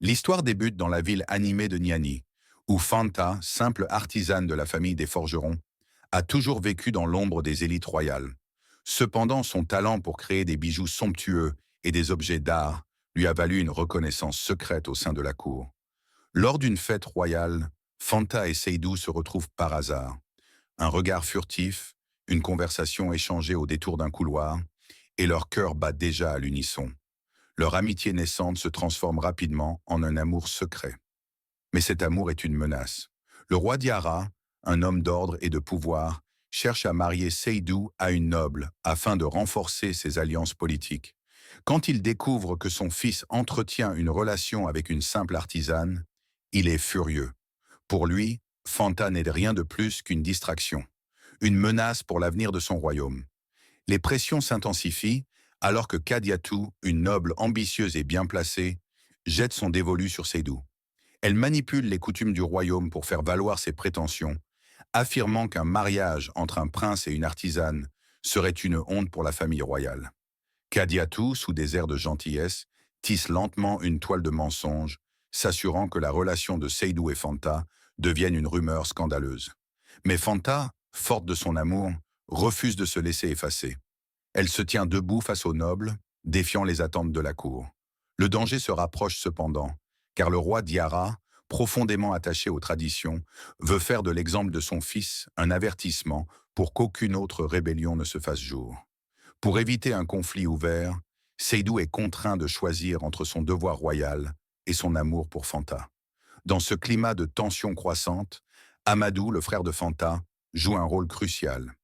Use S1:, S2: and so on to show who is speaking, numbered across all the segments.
S1: L'histoire débute dans la ville animée de Niani, où Fanta, simple artisane de la famille des forgerons, a toujours vécu dans l'ombre des élites royales. Cependant, son talent pour créer des bijoux somptueux et des objets d'art lui a valu une reconnaissance secrète au sein de la cour. Lors d'une fête royale, Fanta et Seydou se retrouvent par hasard. Un regard furtif, une conversation échangée au détour d'un couloir, et leur cœur bat déjà à l'unisson. Leur amitié naissante se transforme rapidement en un amour secret. Mais cet amour est une menace. Le roi Diarra, un homme d'ordre et de pouvoir, cherche à marier Seydou à une noble afin de renforcer ses alliances politiques. Quand il découvre que son fils entretient une relation avec une simple artisane, il est furieux. Pour lui, Fanta n'est rien de plus qu'une distraction, une menace pour l'avenir de son royaume. Les pressions s'intensifient alors que Kadiatou, une noble ambitieuse et bien placée, jette son dévolu sur Seydou. Elle manipule les coutumes du royaume pour faire valoir ses prétentions, affirmant qu'un mariage entre un prince et une artisane serait une honte pour la famille royale. Kadiatou, sous des airs de gentillesse, tisse lentement une toile de mensonges, s'assurant que la relation de Seydou et Fanta devienne une rumeur scandaleuse. Mais Fanta, forte de son amour, refuse de se laisser effacer. Elle se tient debout face aux nobles, défiant les attentes de la cour. Le danger se rapproche cependant, car le roi Diarra, profondément attaché aux traditions, veut faire de l'exemple de son fils un avertissement pour qu'aucune autre rébellion ne se fasse jour. Pour éviter un conflit ouvert, Seydou est contraint de choisir entre son devoir royal et son amour pour Fanta. Dans ce climat de tension croissante, Amadou, le frère de Fanta, joue un rôle crucial.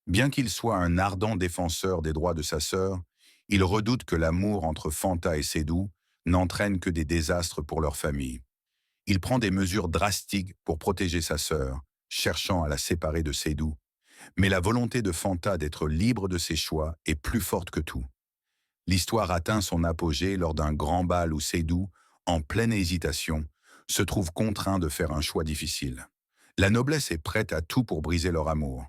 S1: Bien qu'il soit un ardent défenseur des droits de sa sœur, il redoute que l'amour entre Fanta et Seydou n'entraîne que des désastres pour leur famille. Il prend des mesures drastiques pour protéger sa sœur, cherchant à la séparer de Seydou. Mais la volonté de Fanta d'être libre de ses choix est plus forte que tout. L'histoire atteint son apogée lors d'un grand bal où Seydou, en pleine hésitation, se trouve contraint de faire un choix difficile. La noblesse est prête à tout pour briser leur amour.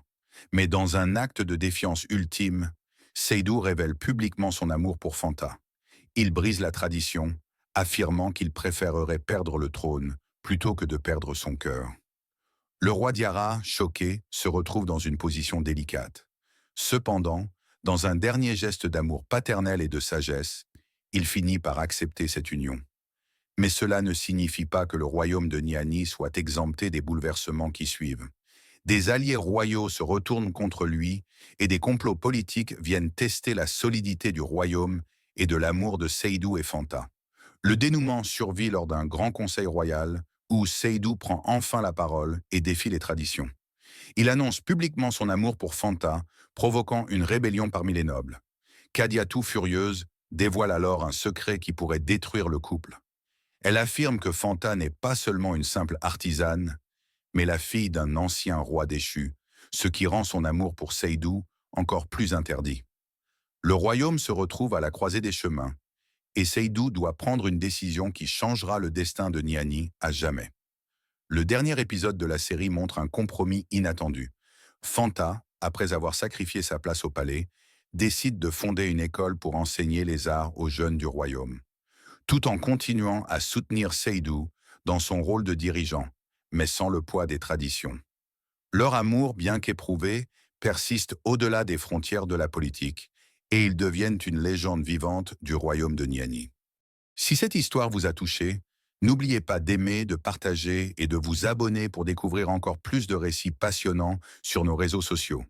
S1: Mais dans un acte de défiance ultime, Seydou révèle publiquement son amour pour Fanta. Il brise la tradition, affirmant qu'il préférerait perdre le trône plutôt que de perdre son cœur. Le roi Diarra, choqué, se retrouve dans une position délicate. Cependant, dans un dernier geste d'amour paternel et de sagesse, il finit par accepter cette union. Mais cela ne signifie pas que le royaume de Niani soit exempté des bouleversements qui suivent. Des alliés royaux se retournent contre lui et des complots politiques viennent tester la solidité du royaume et de l'amour de Seydou et Fanta. Le dénouement survit lors d'un grand conseil royal où Seydou prend enfin la parole et défie les traditions. Il annonce publiquement son amour pour Fanta, provoquant une rébellion parmi les nobles. Kadiatou, furieuse, dévoile alors un secret qui pourrait détruire le couple. Elle affirme que Fanta n'est pas seulement une simple artisane, mais la fille d'un ancien roi déchu, ce qui rend son amour pour Seydou encore plus interdit. Le royaume se retrouve à la croisée des chemins, et Seydou doit prendre une décision qui changera le destin de Niani à jamais. Le dernier épisode de la série montre un compromis inattendu. Fanta, après avoir sacrifié sa place au palais, décide de fonder une école pour enseigner les arts aux jeunes du royaume, tout en continuant à soutenir Seydou dans son rôle de dirigeant, mais sans le poids des traditions. Leur amour, bien qu'éprouvé, persiste au-delà des frontières de la politique, et ils deviennent une légende vivante du royaume de Niani. Si cette histoire vous a touché, n'oubliez pas d'aimer, de partager et de vous abonner pour découvrir encore plus de récits passionnants sur nos réseaux sociaux.